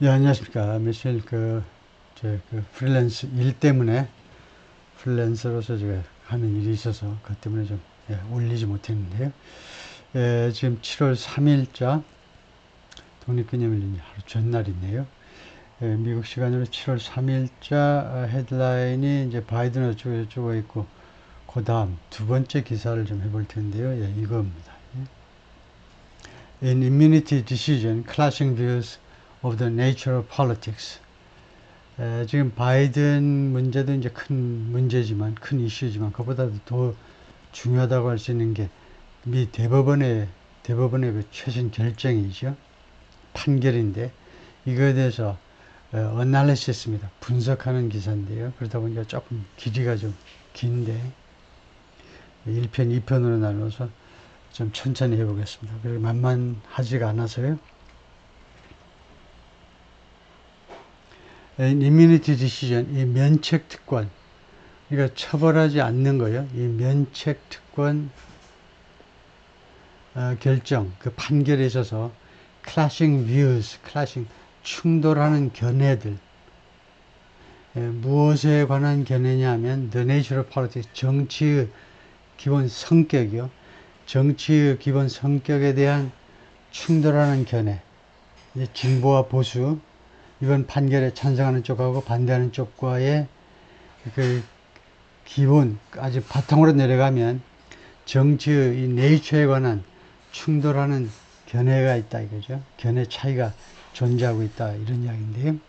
예, 안녕하십니까. 며칠 프리랜서 일 때문에 프리랜서로서 제가 하는 일이 있어서 그것 때문에 좀 올리지 못했는데요. 지금 7월 3일자 독립기념일 하루 전날인데요. 미국 시간으로 7월 3일자 헤드라인이 이제 바이든 어쩌고 있고 그 다음 두 번째 기사를 좀 해볼 텐데요. 이겁니다. In immunity decision, clashing views of the nature of politics. 지금 바이든 문제도 이제 큰 문제지만, 큰 이슈지만, 그보다도 더 중요하다고 할 수 있는 게 미 대법원의 그 최신 결정이죠. 판결인데, 이거에 대해서 어널리시스입니다. 분석하는 기사인데요. 그러다 보니까 조금 길이가 좀 긴데, 1편, 2편으로 나눠서 좀 천천히 해보겠습니다. 그리고 만만하지가 않아서요. immunity decision, 이 면책 특권, 그러니까 처벌하지 않는 거예요. 이 면책 특권 결정, 그 판결에 있어서 clashing views, 충돌하는 견해들, 무엇에 관한 견해냐 하면 the nature of politics, 정치의 기본 성격이요. 정치의 기본 성격에 대한 충돌하는 견해, 이제 진보와 보수, 이번 판결에 찬성하는 쪽하고 반대하는 쪽과의 그 기본, 아주 바탕으로 내려가면 정치의 이 네이처에 관한 충돌하는 견해가 있다 이거죠. 견해 차이가 존재하고 있다 이런 이야기인데요.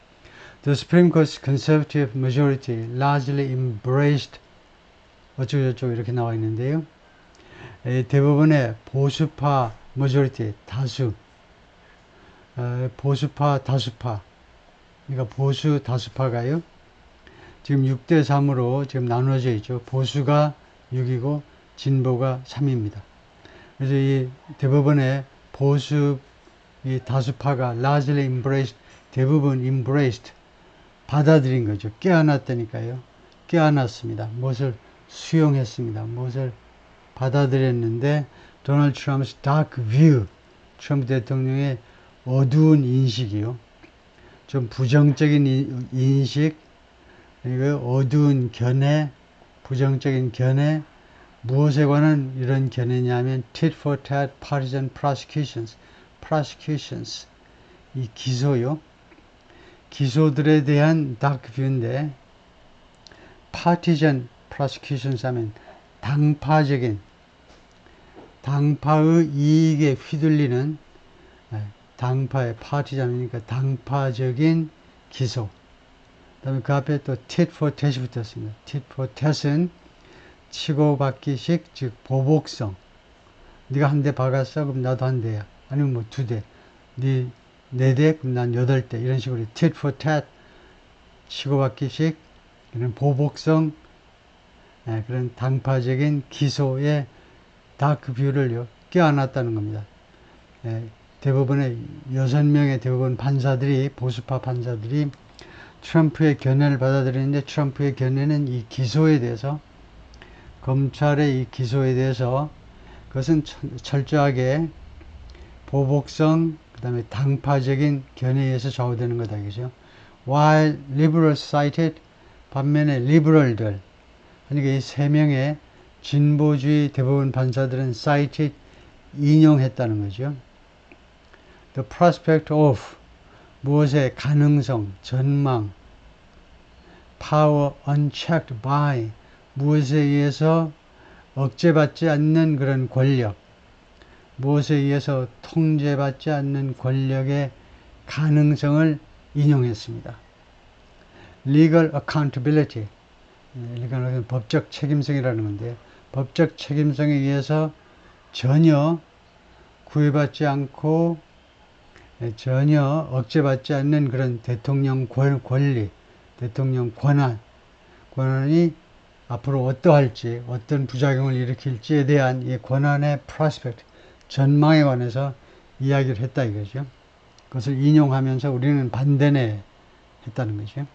The Supreme Court's conservative majority largely embraced 어쩌고저쩌고 이렇게 나와 있는데요. 대부분의 보수파 majority 다수, 보수파 다수파, 그러니까 보수 다수파가요. 지금 6대3으로 지금 나눠져 있죠. 보수가 6이고 진보가 3입니다. 그래서 이 대부분의 보수 이 다수파가 largely embraced, 대부분 embraced, 받아들인 거죠. 껴안았다니까요. 껴안았습니다. 무엇을 수용했습니다. 무엇을 받아들였는데 도널드 트럼프의 dark view, 트럼프 대통령의 어두운 인식이요. 좀 부정적인 인식, 그리고 어두운 견해, 부정적인 견해, 무엇에 관한 이런 견해냐면 tit for tat, partisan prosecutions, 이 기소요. 기소들에 대한 dark view인데 partisan prosecutions 하면 당파의 이익에 휘둘리는 당파의 partisan이니까 당파적인 기소. 그 다음에 그 앞에 또 tit for tat이 붙었습니다. tit for tat은 치고받기식, 즉 보복성. 네가 한 대 박았어? 그럼 나도 한 대야. 아니면 뭐 두 대. 네 4대? 그럼 난 8대. 이런 식으로 tit for tat, 치고받기식, 이런 보복성, 그런 당파적인 기소의 다크 뷰를 껴안았다는 겁니다. 대부분의 6명의 대부분 판사들이, 보수파 판사들이 트럼프의 견해를 받아들이는데 트럼프의 견해는 이 기소에 대해서, 검찰의 이 기소에 대해서 그것은 철저하게 보복성, 그 다음에 당파적인 견해에 의해서 좌우되는 거다. 그죠? While liberals cited, 반면에 리버럴들, 그러니까 이 3명의 진보주의 대부분 판사들은 cited, 인용했다는 거죠. The prospect of, 무엇의 가능성, 전망, power unchecked by, 무엇에 의해서 억제받지 않는 그런 권력, 무엇에 의해서 통제받지 않는 권력의 가능성을 인용했습니다. Legal accountability, 이건 법적 책임성이라는 건데, 법적 책임성에 의해서 전혀 구애받지 않고 전혀 억제받지 않는 그런 대통령 권리, 대통령 권한이 앞으로 어떠할지, 어떤 부작용을 일으킬지에 대한 이 권한의 prospect, 전망에 관해서 이야기를 했다 이거죠. 그것을 인용하면서 우리는 반대네 했다는 거죠.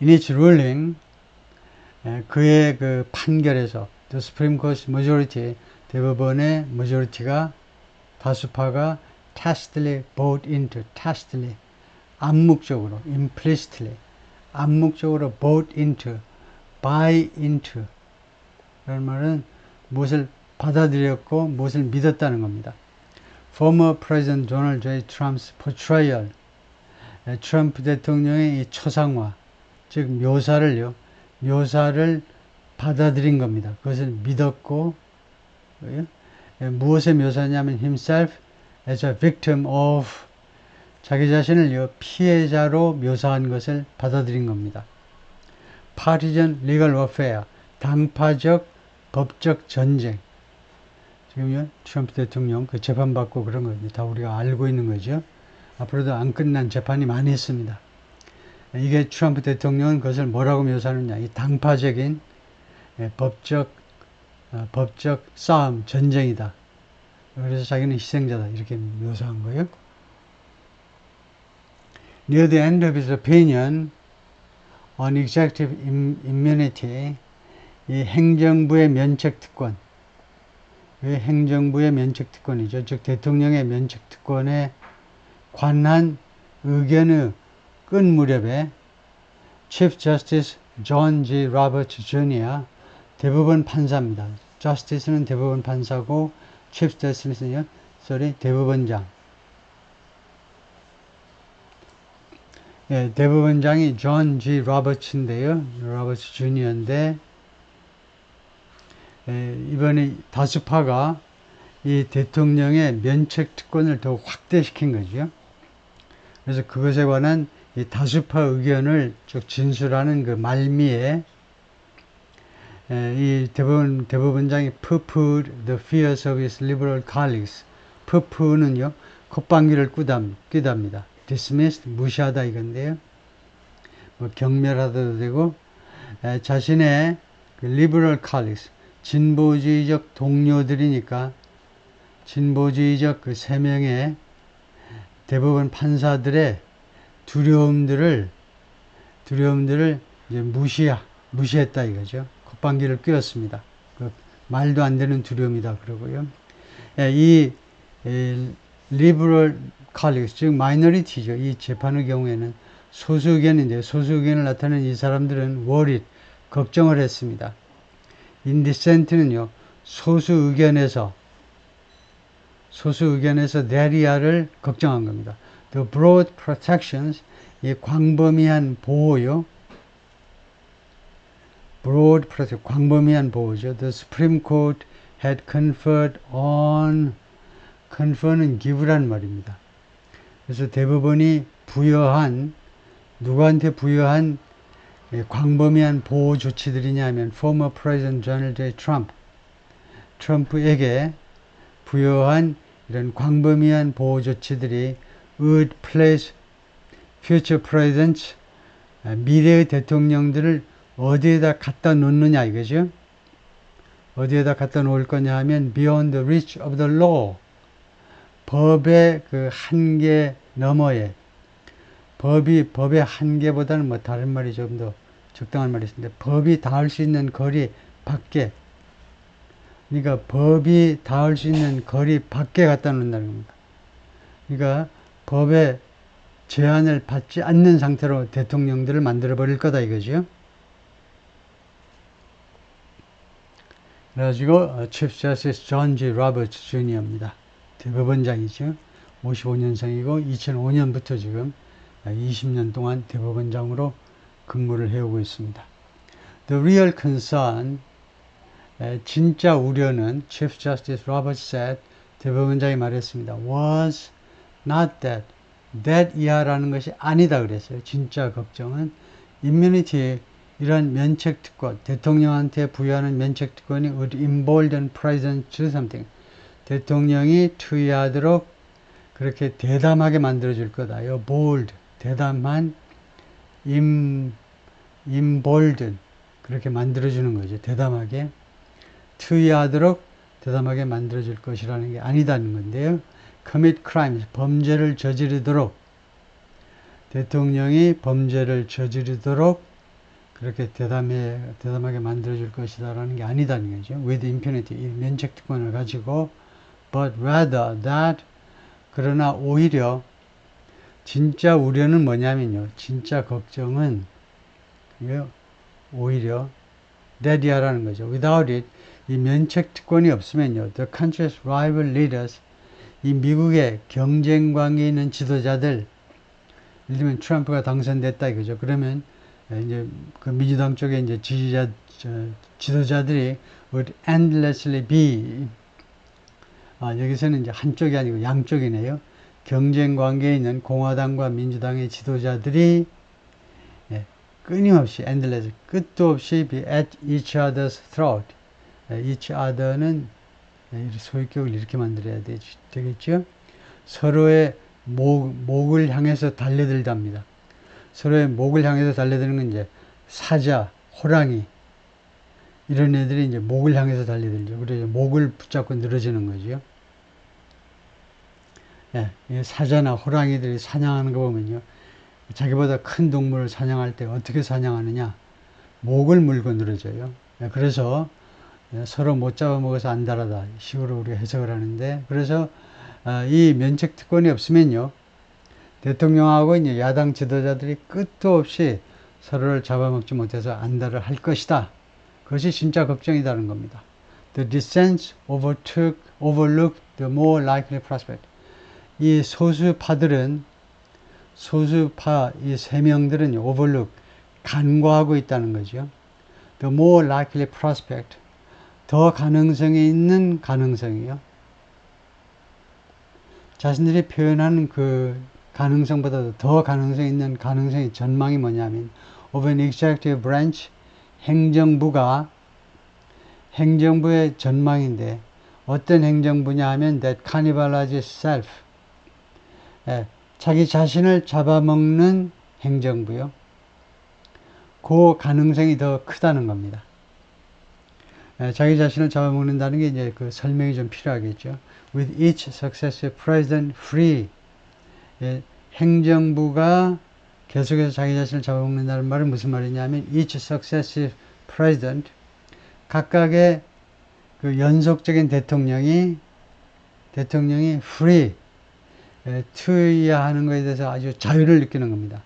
In its ruling, 그의 그 판결에서 The Supreme Court majority, 대법원의 majority가, 다수파가 tacitly vote into, tacitly, 암묵적으로, implicitly, 암묵적으로 bought into, buy into 라는 말은 무엇을 받아들였고 무엇을 믿었다는 겁니다. Former President Donald J. Trump's portrayal, 트럼프 대통령의 이 초상화, 즉 묘사를 받아들인 겁니다. 그것을 믿었고, 무엇의 묘사냐면 himself as a victim of, 자기 자신을 피해자로 묘사한 것을 받아들인 겁니다. Partisan legal warfare, 당파적 법적 전쟁. 지금요, 트럼프 대통령 그 재판받고 그런 거 다 우리가 알고 있는 거죠. 앞으로도 안 끝난 재판이 많이 있습니다. 이게 트럼프 대통령은 그것을 뭐라고 묘사하느냐. 이 당파적인 법적 싸움, 전쟁이다. 그래서 자기는 희생자다. 이렇게 묘사한 거예요. Near the end of his opinion on executive immunity, 이 행정부의 면책특권, 행정부의 면책특권이죠. 즉 대통령의 면책특권에 관한 의견의 끝 무렵에 Chief Justice John G. Roberts Jr. 대법원 판사입니다. Justice는 대법원 판사고 Chief Justice는요, 대법원장. 예, 대법원장이 John G. Roberts인데요. Roberts Jr.인데 이번에 다수파가 이 대통령의 면책 특권을 더 확대시킨 거죠. 그래서 그것에 관한 이 다수파 의견을 쭉 진술하는 그 말미에 이 대법원장이 pooh-poohed the fears of his liberal colleagues. pooh-pooh는요, 콧방귀를 뀌답니다. dismissed, 무시하다 이건데요. 뭐 경멸하다도 되고, 자신의 그 liberal colleagues, 진보주의적 동료들이니까 진보주의적 그 3명의 대법원 판사들의 두려움들을 이제 무시했다 이거죠. 콧방귀를 뀌었습니다. 그 말도 안 되는 두려움이다 그러고요. 이 liberal colleagues, 즉 minority죠. 이 재판의 경우에는 소수 의견인데 소수 의견을 나타내는 이 사람들은 worried, 걱정을 했습니다. in dissent는요, 소수 의견에서 대리아를 걱정한 겁니다. The broad protections, 이 광범위한 보호요. broad protection, 광범위한 보호죠. The Supreme Court had conferred on, confer는 give란 말입니다. 그래서 대법원이 누구한테 부여한 광범위한 보호 조치들이냐 하면 former President Donald J. Trump, 트럼프에게 부여한 이런 광범위한 보호 조치들이 would place future presidents, 미래의 대통령들을 어디에다 갖다 놓느냐 이거죠. 어디에다 갖다 놓을 거냐 하면 beyond the reach of the law, 법의 그 한계 너머에, 법의 한계보다는 뭐 다른 말이 좀 더 적당한 말이 있는데, 법이 닿을 수 있는 거리 밖에, 그러니까 법이 닿을 수 있는 거리 밖에 갖다 놓는다는 겁니다. 그러니까 법의 제한을 받지 않는 상태로 대통령들을 만들어 버릴 거다 이거죠. 그래가지고 Chief Justice John G. Roberts Jr.입니다. 대법원장이죠. 55년생이고 2005년부터 지금 20년 동안 대법원장으로 근무를 해오고 있습니다. The real concern, 진짜 우려는 Chief Justice Roberts said, 대법원장이 말했습니다. was not that 이하라는 것이 아니다 그랬어요. 진짜 걱정은 immunity, 이런 면책특권, 대통령한테 부여하는 면책특권이 would embolden president to do something. 대통령이 투의하도록 그렇게 대담하게 만들어줄 거다요. bold, 대담한, embolden, 그렇게 만들어주는 거죠. 대담하게. 투의하도록 대담하게 만들어줄 것이라는 게 아니다는 건데요. commit crimes, 범죄를 저지르도록, 대통령이 범죄를 저지르도록 그렇게 대담하게 만들어줄 것이다라는 게 아니다는 거죠. with impunity, 이 면책특권을 가지고, but rather that, 그러나 오히려 진짜 우려는 뭐냐면요. 진짜 걱정은 오히려 that 거죠. Without it, 이 면책 특권이 없으면요. The country's rival leaders, 이 미국의 경쟁 관계에 있는 지도자들, 예를 들면 트럼프가 당선됐다 이거죠. 그러면 이제 그 민주당 쪽에 이제 지도자들이 would endlessly be, 여기서는 이제 한쪽이 아니고 양쪽이네요. 경쟁 관계에 있는 공화당과 민주당의 지도자들이 끊임없이 endless, 끝도 없이 be at each other's throat. each other는 소유격을 이렇게 만들어야 되겠죠. 서로의 목을 향해서 달려들답니다. 서로의 목을 향해서 달려드는 건 이제 사자, 호랑이 이런 애들이 이제 목을 향해서 달려들죠. 그래서 목을 붙잡고 늘어지는 거죠. 사자나 호랑이들이 사냥하는 거 보면요. 자기보다 큰 동물을 사냥할 때 어떻게 사냥하느냐. 목을 물고 늘어져요. 그래서 서로 못 잡아먹어서 안달하다 식으로 우리가 해석을 하는데, 그래서 이 면책 특권이 없으면요. 대통령하고 이제 야당 지도자들이 끝도 없이 서로를 잡아먹지 못해서 안달을 할 것이다. 그것이 진짜 걱정이라는 겁니다. The dissents overlooked the more likely prospect. 이 소수파 이 세 명들은 overlook, 간과하고 있다는 거죠. The more likely prospect, 더 가능성이 있는 가능성이요. 자신들이 표현하는 그 가능성보다도 더 가능성이 있는 가능성의 전망이 뭐냐면 of an executive branch, 행정부의 전망인데 어떤 행정부냐 하면 that cannibalizes self, 자기 자신을 잡아먹는 행정부요. 그 가능성이 더 크다는 겁니다. 자기 자신을 잡아먹는다는 게 이제 그 설명이 좀 필요하겠죠. With each successive president free, 행정부가 계속해서 자기 자신을 잡아먹는다는 말은 무슨 말이냐면 each successive president, 각각의 그 연속적인 대통령이 free, 투여하는 것에 대해서 아주 자유를 느끼는 겁니다.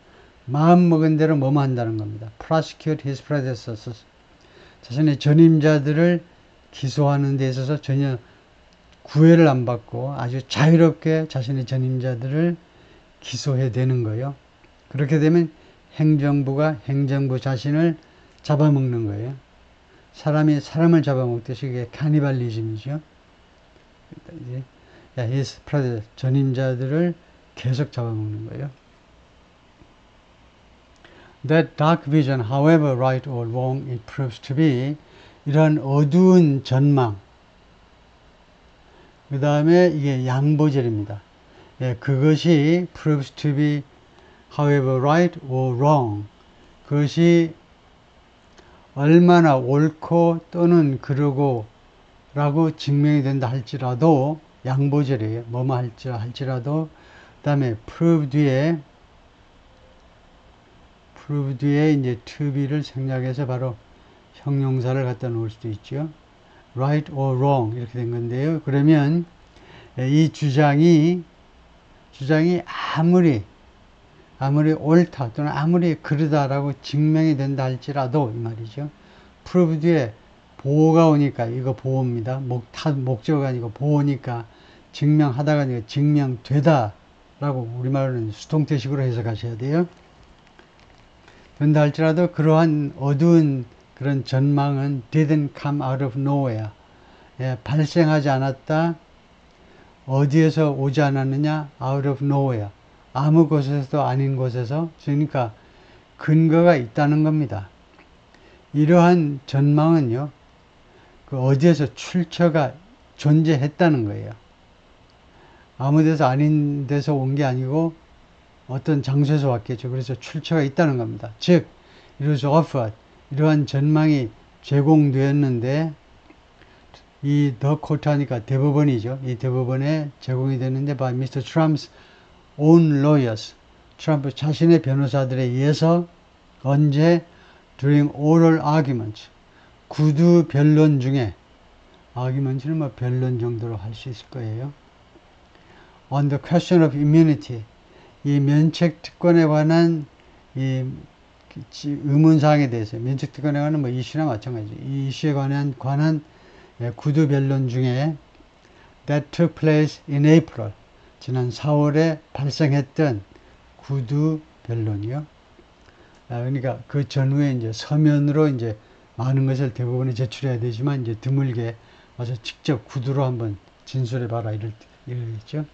마음 먹은 대로 뭐뭐 한다는 겁니다. prosecute his predecessors, 자신의 전임자들을 기소하는 데 있어서 전혀 구애를 안 받고 아주 자유롭게 자신의 전임자들을 기소해야 되는 거예요. 그렇게 되면 행정부가 행정부 자신을 잡아먹는 거예요. 사람이 사람을 잡아먹듯이 그게 카니발리즘이죠. his predecessors, 전임자들을 계속 잡아먹는 거예요. That dark vision, however right or wrong it proves to be, 이런 어두운 전망, 그 다음에 이게 양보절입니다. 그것이 proves to be however right or wrong, 그것이 얼마나 옳고 또는 그러고 라고 증명이 된다 할지라도, 양보절이에요. 뭐뭐 할지라도. 그 다음에 prove 뒤에 이제 to be를 생략해서 바로 형용사를 갖다 놓을 수도 있죠. right or wrong 이렇게 된 건데요. 그러면 이 주장이 아무리 옳다 또는 아무리 그러다라고 증명이 된다 할지라도 이 말이죠. prove 뒤에 보호가 오니까 이거 보호입니다. 목적어가 아니고 보호니까 증명하다가 아니고 증명되다라고 우리말로는 수동태식으로 해석하셔야 돼요. 된다 할지라도 그러한 어두운 그런 전망은 didn't come out of nowhere. 발생하지 않았다. 어디에서 오지 않았느냐? out of nowhere. 아무 곳에서도 아닌 곳에서. 그러니까 근거가 있다는 겁니다. 이러한 전망은요. 그 어디에서 출처가 존재했다는 거예요. 아무 데서 아닌 데서 온 게 아니고 어떤 장소에서 왔겠죠. 그래서 출처가 있다는 겁니다. 즉, it was offered. 이러한 전망이 제공되었는데, 이 더 코트하니까 대법원이죠. 이 대법원에 제공이 됐는데, by Mr. Trump's own lawyers. 트럼프 자신의 변호사들에 의해서 언제? during oral arguments. 구두 변론 중에, arguments는 뭐 변론 정도로 할 수 있을 거예요. on the question of immunity. 이 면책 특권에 관한 이 의문사항에 대해서 면책 특권에 관한 뭐 이슈나 마찬가지 이 이슈에 관한 구두 변론 중에 that took place in April 지난 4월에 발생했던 구두 변론이요. 그러니까 그 전후에 이제 서면으로 이제 많은 것을 대부분에 제출해야 되지만 이제 드물게 와서 직접 구두로 한번 진술해봐라 이랬죠.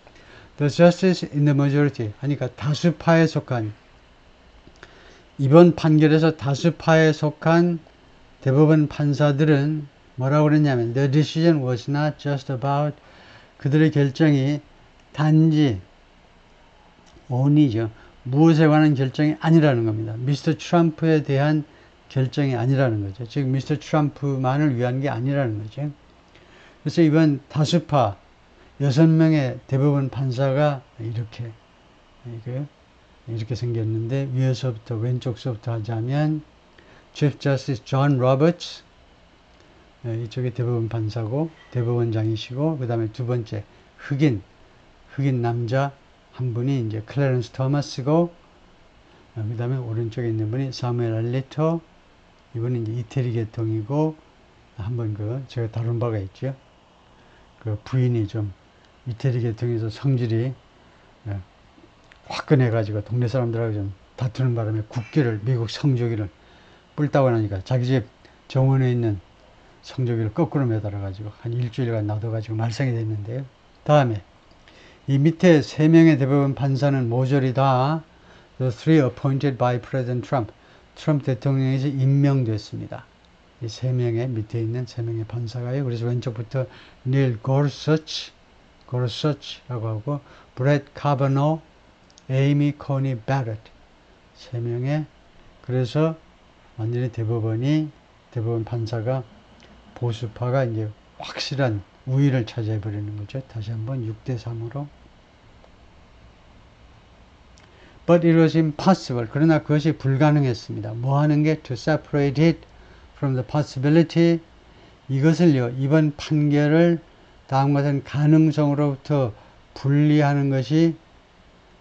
The justice in the majority 하니까 다수파에 속한 이번 판결에서 다수파에 속한 대법원 판사들은 뭐라고 그랬냐면 the decision was not just about 그들의 결정이 단지 only죠. 무엇에 관한 결정이 아니라는 겁니다. 미스터 트럼프에 대한 결정이 아니라는 거죠. 즉 미스터 트럼프만을 위한 게 아니라는 거죠. 그래서 이번 다수파 6명의 대법원 판사가 이렇게 생겼는데 위에서부터 왼쪽서부터 하자면 Chief Justice John Roberts 이쪽에 대법원 판사고 대법원장이시고 그 다음에 두 번째 흑인 남자 한 분이 이제 클래런스 토마스고 그 다음에 오른쪽에 있는 분이 사무엘 알리토 이분은 이제 이태리 계통이고 한번 제가 다룬 바가 있죠. 그 부인이 좀 이태리 계통에서 성질이 화끈해가지고 동네 사람들하고 좀 다투는 바람에 미국 성조기를 뿔따고 나니까 자기 집 정원에 있는 성조기를 거꾸로 매달아가지고 한 일주일간 놔둬가지고 말썽이 됐는데요. 다음에 이 밑에 3명의 대법원 판사는 모조리 다 the three appointed by President Trump 트럼프 대통령에서 임명됐습니다. 이 3명의 밑에 있는 3명의 판사가요. 그래서 왼쪽부터 닐 고르서치라고 하고 브렛 카바노 에이미 코니 베렛 3명의 그래서 완전히 대법원 판사가 보수파가 이제 확실한 우위를 차지해버리는 거죠. 다시 한번 6대3으로. But it was impossible. 그러나 그것이 불가능했습니다. 뭐 하는 게? To separate it from the possibility. 이것을요, 이번 판결을 다음과 같은 가능성으로부터 분리하는 것이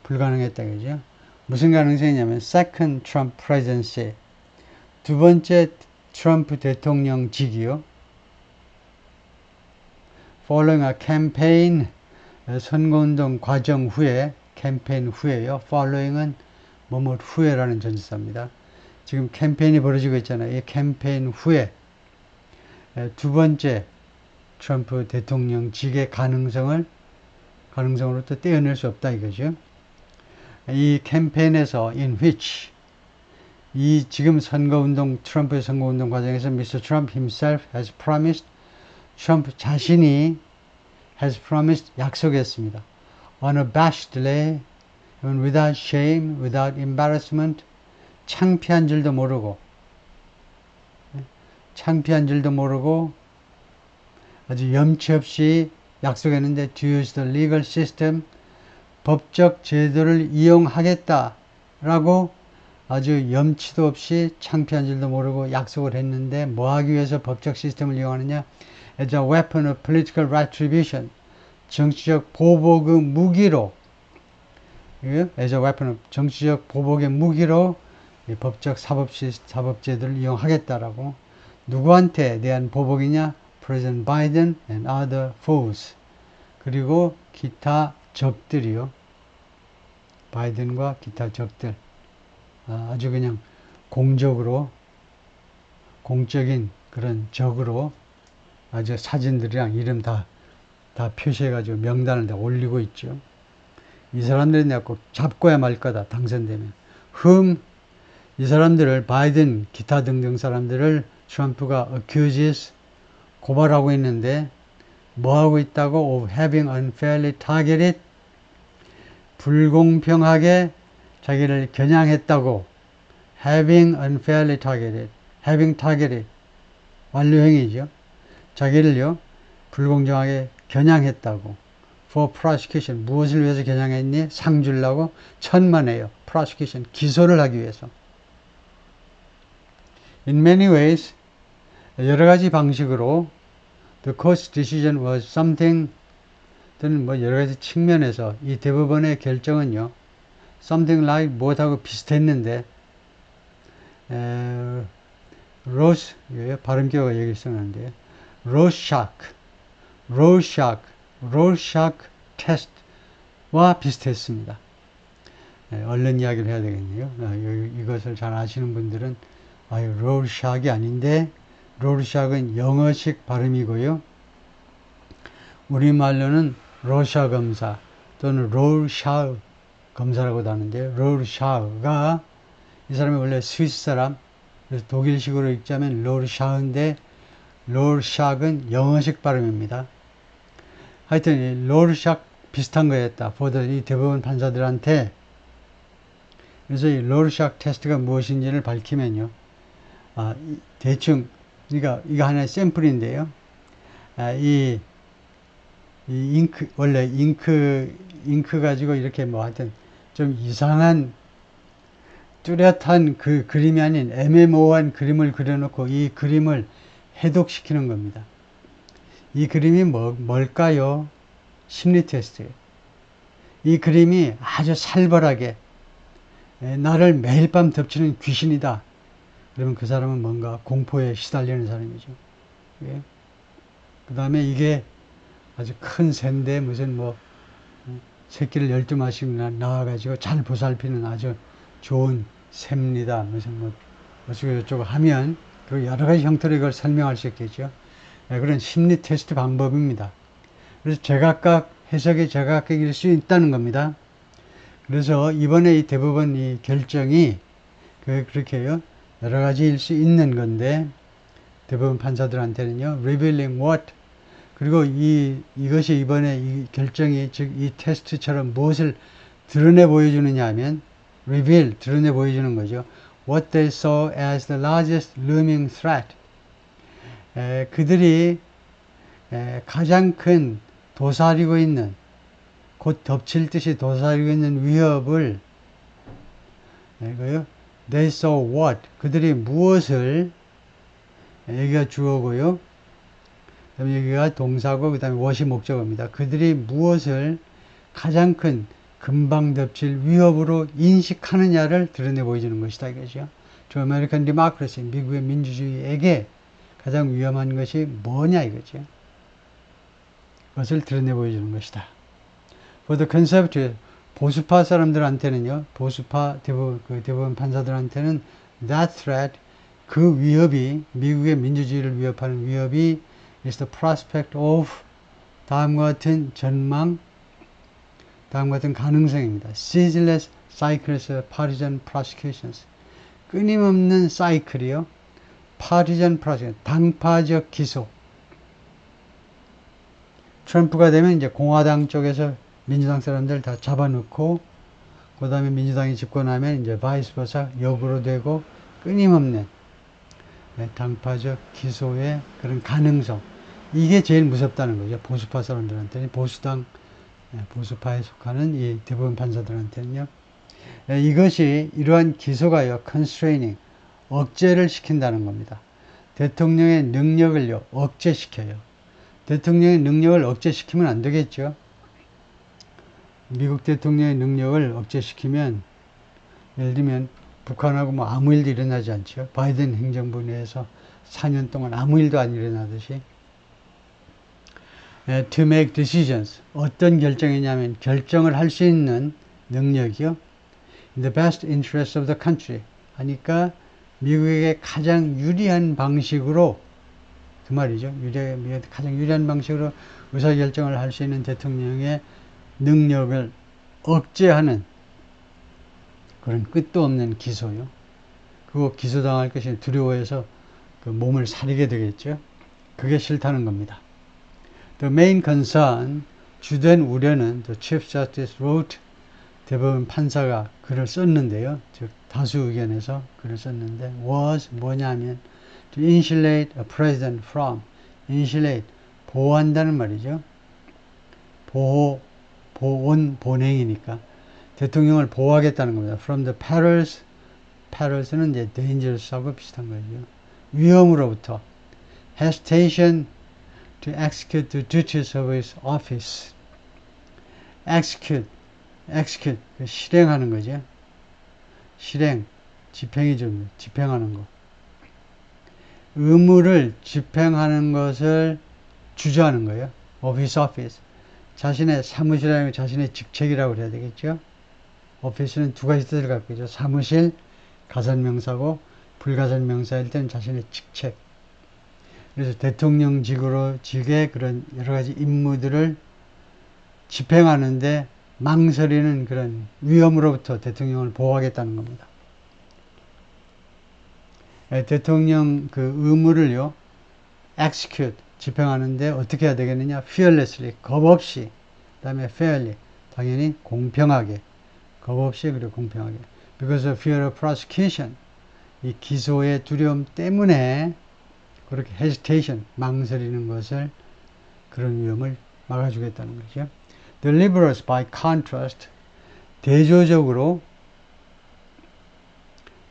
불가능했다. 그죠? 무슨 가능성이냐면, second Trump presidency. 두 번째 트럼프 대통령직이요. following a campaign, 선거운동 과정 후에, 캠페인 후에요. following은 뭐뭐 후에라는 전치사입니다. 지금 캠페인이 벌어지고 있잖아요. 이 캠페인 후에 두 번째 트럼프 대통령직의 가능성으로부터 떼어낼 수 없다 이거죠. 이 캠페인에서 in which 이 지금 트럼프의 선거운동 과정에서 Mr. Trump himself has promised 트럼프 자신이 has promised 약속했습니다. unabashedly, without shame, without embarrassment, 창피한 줄도 모르고 아주 염치 없이 약속했는데 to use the legal system, 법적 제도를 이용하겠다라고 아주 염치도 없이 창피한 줄도 모르고 약속을 했는데 뭐 하기 위해서 법적 시스템을 이용하느냐? as a weapon of political retribution, 정치적 보복의 무기로 as a weapon of 정치적 보복의 무기로 법적 사법제도를 이용하겠다라고 누구한테 대한 보복이냐? President Biden and other foes 그리고 기타 적들이요. 바이든과 기타 적들 아주 그냥 공적인 그런 적으로 아주 사진들이랑 이름 다 표시해가지고 명단을 다 올리고 있죠. 이 사람들이 내가 꼭 잡고야 말 거다, 당선되면. 이 사람들을, 바이든, 기타 등등 사람들을 트럼프가 accuses, 고발하고 있는데, 뭐 하고 있다고? Of having unfairly targeted, 불공평하게 자기를 겨냥했다고. having unfairly targeted, having targeted, 완료형이죠. 자기를요, 불공정하게 겨냥했다고. for prosecution, 무엇을 위해서 겨냥했니? 상 주려고? 천만에요. prosecution, 기소를 하기 위해서. In many ways, 여러 가지 방식으로 the court's decision was something, 또는 뭐 여러 가지 측면에서 이 대법원의 결정은요, something like 뭐하고 비슷했는데 로스 발음기호가 여기 있었는데 로샤크 테스트와 비슷했습니다. 얼른 이야기를 해야 되겠네요. 이것을 잘 아시는 분들은 로샤크이 아닌데 로르샥은 영어식 발음이고요. 우리말로는 러시아 검사 또는 로르샤크 검사라고도 하는데 로르샤크가 이 사람이 원래 스위스 사람, 그래서 독일식으로 읽자면 로르샤크인데 로르샥은 영어식 발음입니다. 하여튼 이 로르샥 비슷한 거였다. 보던 이 대부분 판사들한테. 그래서 이 로르샥 테스트가 무엇인지를 밝히면요. 대충 그러니까 이거 하나의 샘플인데요. 이 잉크 원래 잉크 가지고 이렇게 뭐 하여튼 좀 이상한 뚜렷한 그 그림이 아닌 애매모호한 그림을 그려놓고 이 그림을 해독시키는 겁니다. 이 그림이 뭘까요? 심리 테스트예요. 이 그림이 아주 살벌하게 나를 매일 밤 덮치는 귀신이다. 그러면 그 사람은 뭔가 공포에 시달리는 사람이죠. 예? 그 다음에 이게 아주 큰 새인데 무슨 뭐 새끼를 12마리씩 낳아가지고 잘 보살피는 아주 좋은 새입니다. 무슨 뭐 어쩌고저쩌고 하면 그 여러 가지 형태로 이걸 설명할 수 있겠죠. 네, 그런 심리 테스트 방법입니다. 그래서 제각각 해석이 제각각일 수 있다는 겁니다. 그래서 이번에 이 대부분 이 결정이 그렇게요. 여러 가지일 수 있는 건데 대부분 판사들한테는요. revealing what 그리고 이것이 이번에 이 결정이 즉 이 테스트처럼 무엇을 드러내 보여주느냐 하면 reveal 드러내 보여주는 거죠. what they saw as the largest looming threat 그들이 가장 큰 도사리고 있는 곧 덮칠 듯이 도사리고 있는 위협을 they saw what 그들이 무엇을 여기가 주어고요. 그 다음에 여기가 동사고 그 다음에 what이 목적어입니다. 그들이 무엇을 가장 큰 금방 덮칠 위협으로 인식하느냐를 드러내 보여주는 것이다 이거죠. 저 아메리칸 디모크라시 미국의 민주주의에게 가장 위험한 것이 뭐냐 이거죠. 그것을 드러내 보여주는 것이다. For the conservative 보수파 사람들한테는요. 보수파 대부분 판사들한테는 that threat 그 위협이 미국의 민주주의를 위협하는 위협이 is the prospect of 다음과 같은 전망 다음과 같은 가능성입니다. ceaseless cycles of partisan prosecutions 끊임없는 사이클이요. partisan prosecution 당파적 기소 트럼프가 되면 이제 공화당 쪽에서 민주당 사람들 다 잡아놓고 그 다음에 민주당이 집권하면 이제 바이스 버사 역으로 되고 끊임없는 당파적 기소의 그런 가능성 이게 제일 무섭다는 거죠. 보수파 사람들한테는 보수파에 속하는 이 대부분 판사들한테는요. 이것이 이러한 기소가요. constraining 억제를 시킨다는 겁니다. 대통령의 능력을요. 억제시켜요. 대통령의 능력을 억제시키면 안 되겠죠. 미국 대통령의 능력을 억제시키면 예를 들면 북한하고 뭐 아무 일도 일어나지 않죠. 바이든 행정부 내에서 4년 동안 아무 일도 안 일어나듯이 to make decisions 어떤 결정이냐면 결정을 할 수 있는 능력이요. in the best interest of the country 하니까 미국에게 가장 유리한 방식으로 그 말이죠. 가장 유리한 방식으로 의사결정을 할 수 있는 대통령의 능력을 억제하는 그런 끝도 없는 기소요. 그거 기소당할 것이 두려워해서 그 몸을 사리게 되겠죠. 그게 싫다는 겁니다. The main concern, 주된 우려는 the Chief Justice wrote, 대법원 판사가 글을 썼는데요. 즉 다수 의견에서 글을 썼는데 was 뭐냐면 to insulate a president from, insulate 보호한다는 말이죠. 본행이니까 대통령을 보호하겠다는 겁니다. From the perils는 이제 dangerous하고 비슷한 거죠. 위험으로부터 hesitation to execute the duties of his office. execute execute, 실행하는 거죠. 실행, 집행이죠. 집행하는 거. 의무를 집행하는 것을 주저하는 거예요. of his office. 자신의 사무실이라는 자신의 직책이라고 해야 되겠죠. office는 두 가지 뜻을 갖고 있죠. 사무실, 가산명사고, 불가산명사일 때는 자신의 직책. 그래서 대통령직의 그런 여러 가지 임무들을 집행하는데 망설이는 그런 위험으로부터 대통령을 보호하겠다는 겁니다. 대통령 그 의무를요, execute, 집행하는데 어떻게 해야 되겠느냐? fearlessly, 겁 없이, 그 다음에 fairly, 당연히 공평하게, 겁 없이 그리고 공평하게. because of fear of prosecution, 이 기소의 두려움 때문에 그렇게 hesitation, 망설이는 것을, 그런 위험을 막아주겠다는 거죠. The liberals, by contrast, 대조적으로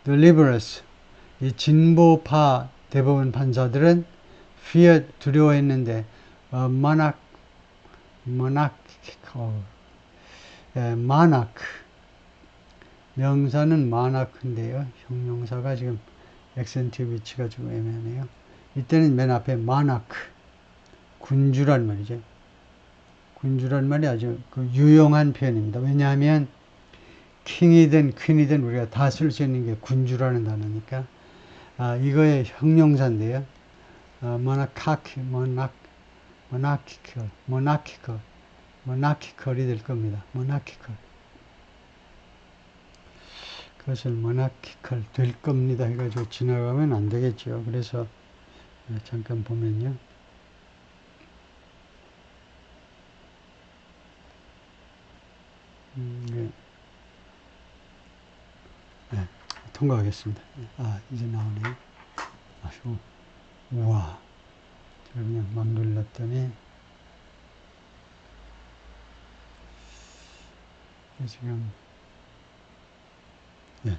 the liberals, 이 진보파 대법원 판사들은 fear, 두려워했는데 monarch, 명사는 monarch인데요. 형용사가 지금 액센트 위치가 좀 애매하네요. 이때는 맨 앞에 monarch, 군주란 말이죠. 군주란 말이 아주 그 유용한 표현입니다. 왜냐하면 킹이든 퀸이든 우리가 다 쓸 수 있는 게 군주라는 단어니까. 이거의 형용사인데요. monarchical이 될 겁니다. monarchical. 그것을 monarchical 될 겁니다. 해가지고 지나가면 안 되겠죠. 그래서 잠깐 보면요. 네. 네, 통과하겠습니다. 이제 나오네요. 아이고, 우와. 그냥 막 눌렀더니, 지금, 네.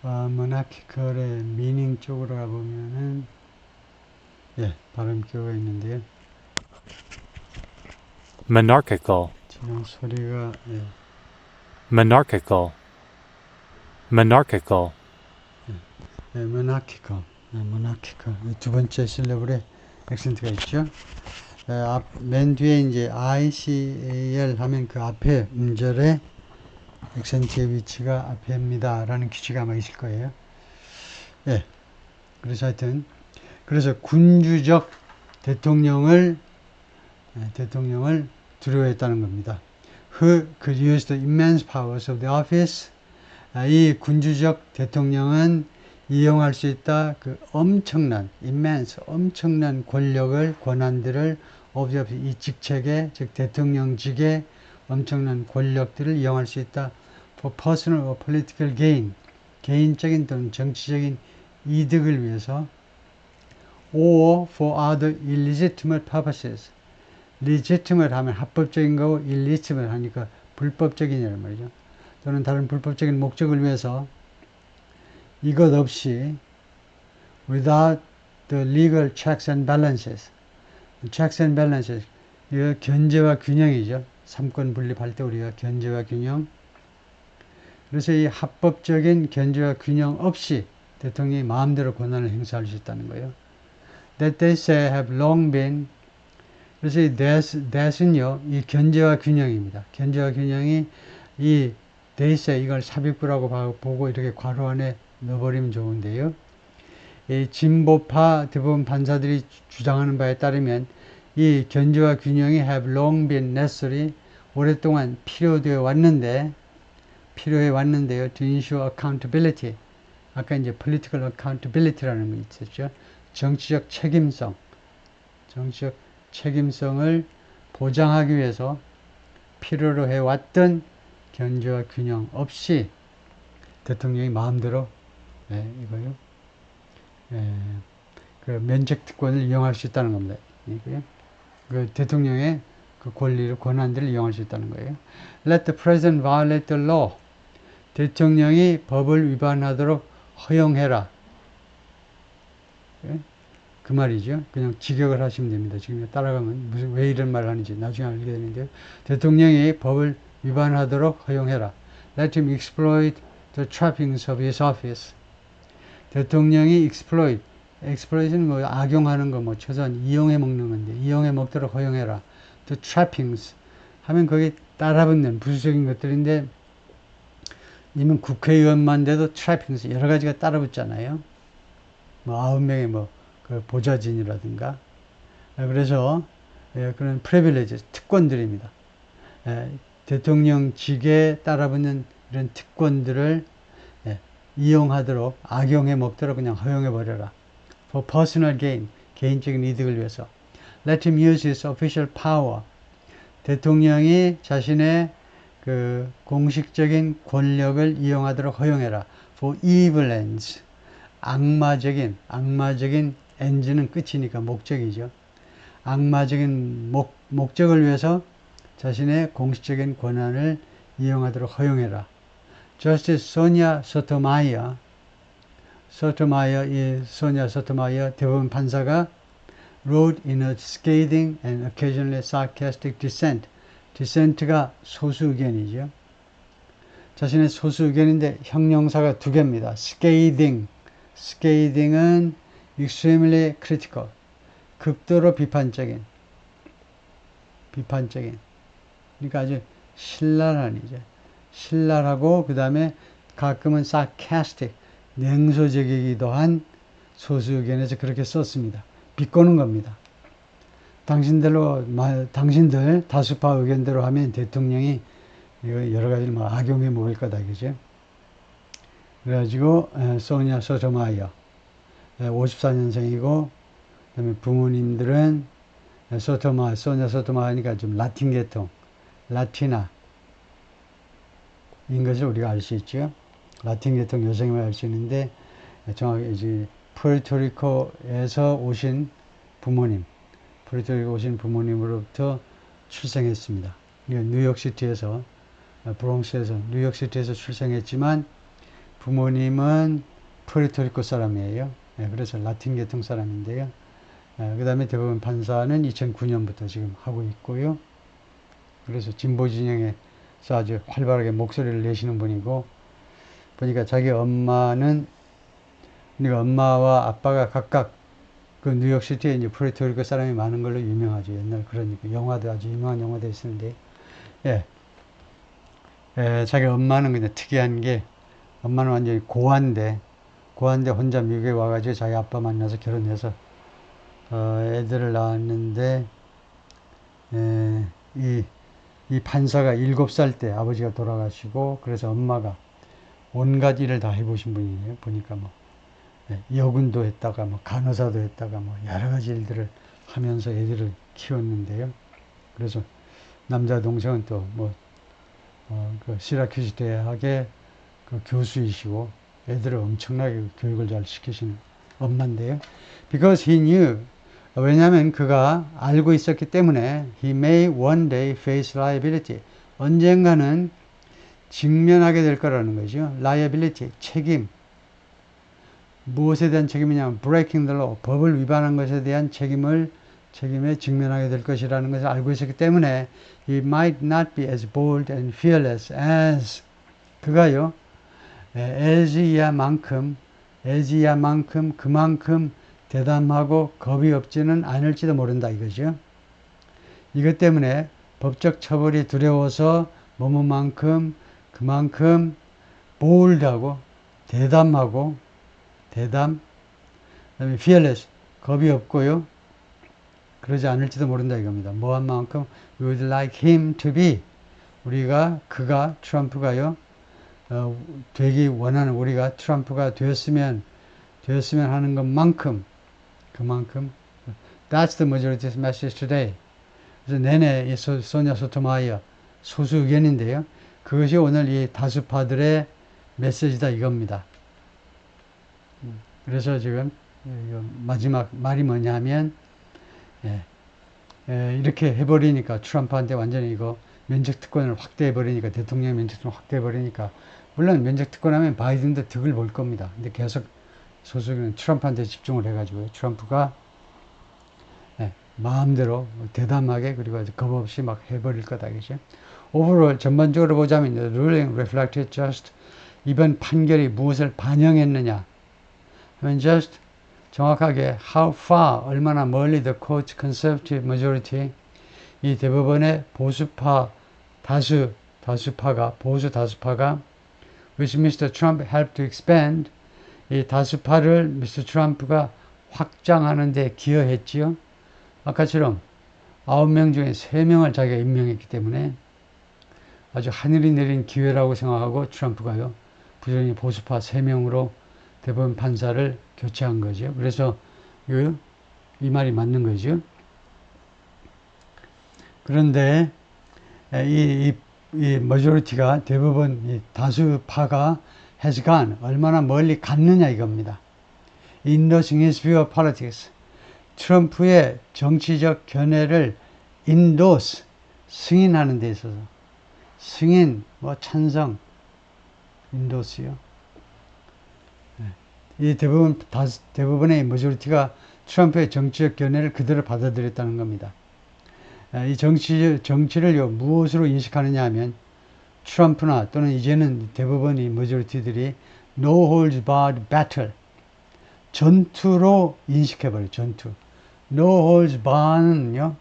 monarchical의 미닝 쪽으로 가보면은, 예, 발음표가 있는데요. monarchical, 지금 소리가, 예. monarchical, monarchical, 네, monarchical. 두 번째 실레블에 액센트가 있죠. 맨 뒤에 이제 ICAL 하면 그 앞에 음절에 액센트의 위치가 앞에입니다. 라는 규칙이 아마 있을 거예요. 예. 그래서 하여튼, 그래서 군주적 대통령을 두려워했다는 겁니다. Who could use the immense powers of the office? 이 군주적 대통령은 이용할 수 있다. 그 엄청난, immense, 엄청난 권력을, 권한들을, 이 직책에, 즉 대통령직의 엄청난 권력들을 이용할 수 있다. For personal or political gain, 개인적인 또는 정치적인 이득을 위해서, or for other illegitimate purposes. legitimate 하면 합법적인 거고, illegitimate 하니까 불법적이냐는 말이죠. 또는 다른 불법적인 목적을 위해서 이것 없이 without the legal checks and balances. checks and balances. 이거 견제와 균형이죠. 삼권 분립할 때 우리가 견제와 균형. 그래서 이 합법적인 견제와 균형 없이 대통령이 마음대로 권한을 행사할 수 있다는 거예요. That they say have long been. 그래서 이 that은요, 이 견제와 균형입니다. 견제와 균형이 이 they say 이걸 삽입구라고 보고 이렇게 괄호 안에 넣어버리면 좋은데요. 이 진보파 대법원 판사들이 주장하는 바에 따르면 이 견제와 균형이 have long been necessary, 오랫동안 필요해 왔는데요. to ensure accountability. 아까 이제 political accountability라는 거 있었죠. 정치적 책임성을 보장하기 위해서 필요로 해왔던 견제와 균형 없이 대통령이 마음대로 이거요. 그 면책 특권을 이용할 수 있다는 겁니다. 이거요. 그 대통령의 그 권한들을 이용할 수 있다는 거예요. Let the president violate the law. 대통령이 법을 위반하도록 허용해라. 그 말이죠. 그냥 직역을 하시면 됩니다. 지금 따라가면 무슨 왜 이런 말을 하는지 나중에 알게 되는데요. 대통령이 법을 위반하도록 허용해라. Let him exploit the trappings of his office. 대통령이 exploit은 뭐 악용하는 거, 뭐 최소한 이용해 먹는 건데 이용해 먹도록 허용해라. The trappings 하면 거기 따라붙는 부수적인 것들인데 이면 국회의원만 돼도 trappings 여러 가지가 따라붙잖아요. 뭐 9명의 그 보좌진이라든가 그래서 그런 privileges 특권들입니다. 대통령직에 따라붙는 이런 특권들을 이용하도록 악용해 먹도록 그냥 허용해 버려라. For personal gain 개인적인 이득을 위해서. Let him use his official power. 대통령이 자신의 그 공식적인 권력을 이용하도록 허용해라. For evil ends. 악마적인 end는 끝이니까 목적이죠. 악마적인 목적을 위해서 자신의 공식적인 권한을 이용하도록 허용해라. Justice Sonia Sotomayor, 이 소니아 소토마이어 대법원 판사가 wrote in a scathing and occasionally sarcastic dissent. dissent가 소수 의견이죠. 자신의 소수 의견인데 형용사가 두 개입니다. scathing은 extremely critical, 극도로 비판적인. 그러니까 아주 신랄한이죠. 신랄하고 그 다음에 가끔은 sarcastic, 냉소적이기도 한 소수 의견에서 그렇게 썼습니다. 비꼬는 겁니다. 당신들 다수파 의견대로 하면 대통령이 여러 가지를 뭐 악용해 먹을 거다, 그죠? 그래가지고 소니아 소토마이어 54년생이고 그다음에 부모님들은 소니아 소토마이어니까 좀 라틴 계통, 라티나 인 것을 우리가 알 수 있죠. 라틴 계통 여성임을 알 수 있는데 정확히 이제 푸에르토리코에서 오신 부모님으로부터 출생했습니다. 뉴욕시티에서 뉴욕시티에서 출생했지만 부모님은 푸에르토리코 사람이에요. 그래서 라틴 계통 사람인데요. 그 다음에 대법원 판사는 2009년부터 지금 하고 있고요. 그래서 진보 진영에서 아주 활발하게 목소리를 내시는 분이고, 보니까 자기 엄마는, 그러니까 엄마와 아빠가 각각 그 뉴욕시티에 이제 푸에르토리코 사람이 많은 걸로 유명하죠. 옛날 그러니까 영화도 아주 유명한 영화도 있었는데, 자기 엄마는 그냥 특이한 게, 엄마는 완전히 고아인데 혼자 미국에 와가지고 자기 아빠 만나서 결혼해서 애들을 낳았는데, 이 판사가 7살 때 아버지가 돌아가시고, 그래서 엄마가 온갖 일을 다 해보신 분이에요. 보니까 여군도 했다가 간호사도 했다가 여러 가지 일들을 하면서 애들을 키웠는데요. 그래서 남자 동생은 또 그 시라큐스 대학의 그 교수이시고 애들을 엄청나게 교육을 잘 시키시는 엄마인데요. Because he knew, 왜냐하면 그가 알고 있었기 때문에 he may one day face liability, 언젠가는 직면하게 될 거라는 거죠. liability, 책임. 무엇에 대한 책임이냐? breaking the law, 법을 위반한 것에 대한 책임에 직면하게 될 것이라는 것을 알고 있었기 때문에 he might not be as bold and fearless as, 그가요, as야만큼 그만큼 대담하고 겁이 없지는 않을지도 모른다 이거죠. 이것 때문에 법적 처벌이 두려워서 그만큼 bold하고 대담, 그다음에 fearless, 겁이 없고요. 그러지 않을지도 모른다 이겁니다. 뭐한 만큼 we would like him to be, 트럼프가요, 되기 원하는, 우리가 트럼프가 되었으면 하는 것만큼, 그만큼. That's the majority's message today. 그래서 내내 이 소니아 소토마이어 소수 의견인데요. 그것이 오늘 이 다수파들의 메시지다 이겁니다. 그래서 지금 마지막 말이 뭐냐면, 이렇게 해버리니까 트럼프한테 완전히 이거 면책특권을 확대해버리니까, 대통령 면책특권을 확대해버리니까, 물론 면책특권하면 바이든도 득을 볼 겁니다. 근데 계속 소수는 트럼프한테 집중을 해가지고 트럼프가 마음대로 대담하게 그리고 아주 겁 없이 막 해버릴 거다. 그죠? 오버롤 전반적으로 보자면 the ruling reflected just 이번 판결이 무엇을 반영했느냐 하면 just 정확하게 how far 얼마나 멀리 the court's conservative majority 이 대법원의 보수파 보수 다수파가 which Mr. Trump helped to expand 이 다수파를 미스터 트럼프가 확장하는 데 기여했지요. 아까처럼 9명 중에 3명을 자기가 임명했기 때문에 아주 하늘이 내린 기회라고 생각하고 트럼프가요. 부지런히 보수파 3명으로 대법원 판사를 교체한 거죠. 그래서 이 말이 맞는 거죠. 그런데 이 머저리티가 대법원 이 다수파가 has gone 얼마나 멀리 갔느냐 이겁니다. Endorsing his view of politics 트럼프의 정치적 견해를 endorse 승인하는 데 있어서 승인 찬성 endorse요. 이 대부분의 머저리티가 트럼프의 정치적 견해를 그대로 받아들였다는 겁니다. 이 정치를 무엇으로 인식하느냐 하면 트럼프나 또는 이제는 대부분 이 머저리티들이 no holds barred battle 전투로 인식해버려요. 전투. no holds barred는요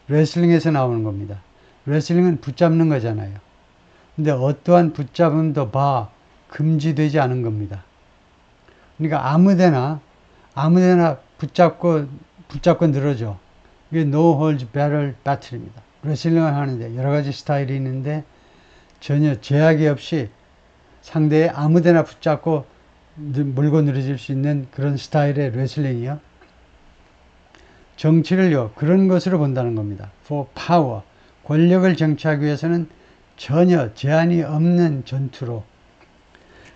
레슬링에서 나오는 겁니다. 레슬링은 붙잡는 거잖아요. 근데 어떠한 붙잡음도 금지되지 않은 겁니다. 그러니까 아무데나 붙잡고 늘어져. 이게 no holds barred battle입니다. 레슬링을 하는데 여러 가지 스타일이 있는데 전혀 제약이 없이 상대에 아무데나 붙잡고 물고 늘어질 수 있는 그런 스타일의 레슬링이요. 정치를요 그런 것으로 본다는 겁니다. for power 권력을 쟁취하기 위해서는 전혀 제한이 없는 전투로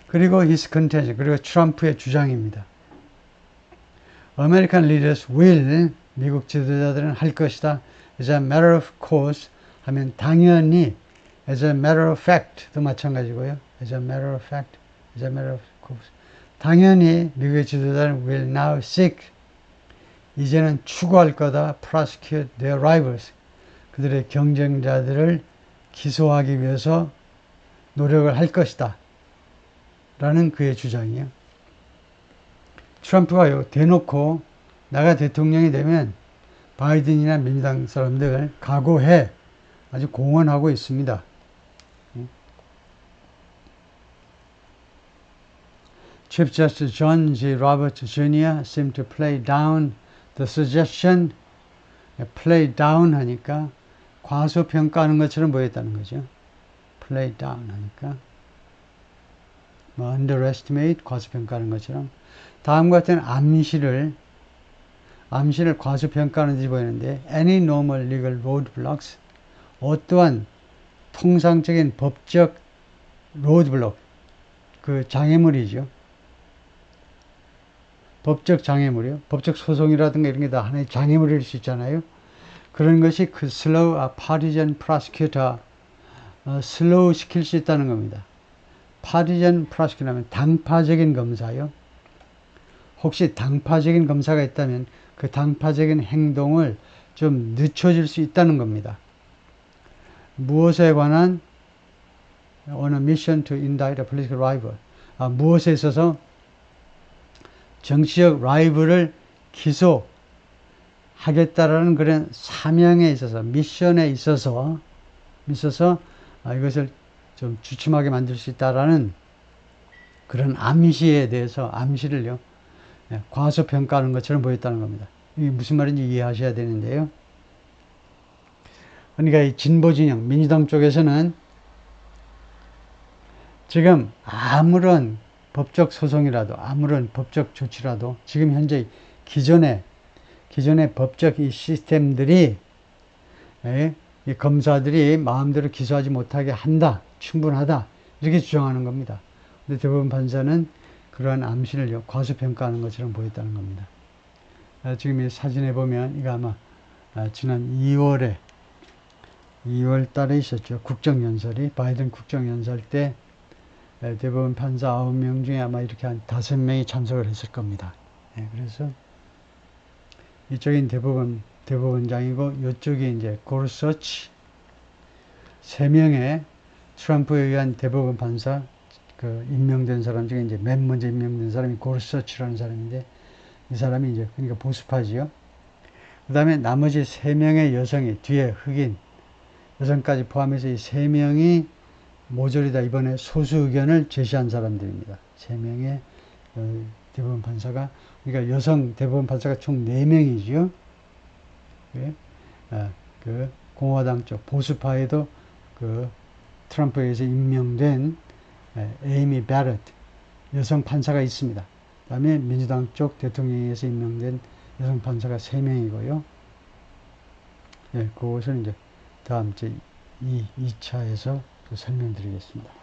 그리고 his contention 그리고 트럼프의 주장입니다. American leaders will 미국 지도자들은 할 것이다. as a matter of course 하면 당연히 as a matter of fact도 마찬가지고요. as a matter of fact, as a matter of course 당연히 미국의 지도자들은 will now seek 이제는 추구할 거다. prosecute their rivals 그들의 경쟁자들을 기소하기 위해서 노력을 할 것이다. 라는 그의 주장이에요. 트럼프가 대놓고 나가 대통령이 되면 바이든이나 민주당 사람들 각오해 아주 공언하고 있습니다. Chief Justice John G. Roberts Jr. seemed to play down the suggestion. play down 하니까 과소평가하는 것처럼 보였다는 거죠. play down 하니까 underestimate 과소평가하는 것처럼 다음과 같은 암시를 과소평가하는 듯이 보이는데 any normal legal roadblocks 어떠한 통상적인 법적 roadblock 그 장애물이죠. 법적 장애물이요. 법적 소송이라든가 이런 게 다 하나의 장애물일 수 있잖아요. 그런 것이 그 slow partisan prosecutor 슬로우 시킬 수 있다는 겁니다. partisan prosecutor 하면 당파적인 검사요. 혹시 당파적인 검사가 있다면 그 당파적인 행동을 좀 늦춰질 수 있다는 겁니다. 무엇에 관한 on a mission to indict a political rival 무엇에 있어서 정치적 라이벌을 기소하겠다라는 그런 사명에 있어서 미션에 있어서 이것을 좀 주춤하게 만들 수 있다라는 그런 암시에 대해서 암시를요 과소평가하는 것처럼 보였다는 겁니다. 이게 무슨 말인지 이해하셔야 되는데요. 그러니까 이 진보 진영 민주당 쪽에서는 지금 아무런 법적 소송이라도 아무런 법적 조치라도 지금 현재 기존의 법적 이 시스템들이 이 검사들이 마음대로 기소하지 못하게 한다. 충분하다. 이렇게 주장하는 겁니다. 근데 대법원 판사는 그러한 암시를 과소평가하는 것처럼 보였다는 겁니다. 지금 이 사진에 보면 이거 아마 지난 2월 달에 있었죠. 국정연설이 바이든 국정연설 때 대법원 판사 9명 중에 아마 이렇게 한 5명이 참석을 했을 겁니다. 그래서 이쪽인 대법원 대법원장이고 이쪽이 이제 고르서치 3명의 트럼프에 의한 대법원 판사 임명된 사람 중에 이제 맨 먼저 임명된 사람이 고르서치라는 사람인데 이 사람이 이제 그러니까 보수파지요. 그 다음에 나머지 3명의 여성이 뒤에 흑인 여성까지 포함해서 이 3명이 모조리 다 이번에 소수 의견을 제시한 사람들입니다. 3명의 대법원 판사가 그러니까 여성 대법원 판사가 총 4명이지요. 그 공화당 쪽 보수파에도 트럼프에 의해서 임명된 에이미 베럿 여성 판사가 있습니다. 그 다음에 민주당 쪽 대통령에 의해서 임명된 여성 판사가 3명이고요. 그것을 이제 다음 주 2차에서 설명드리겠습니다.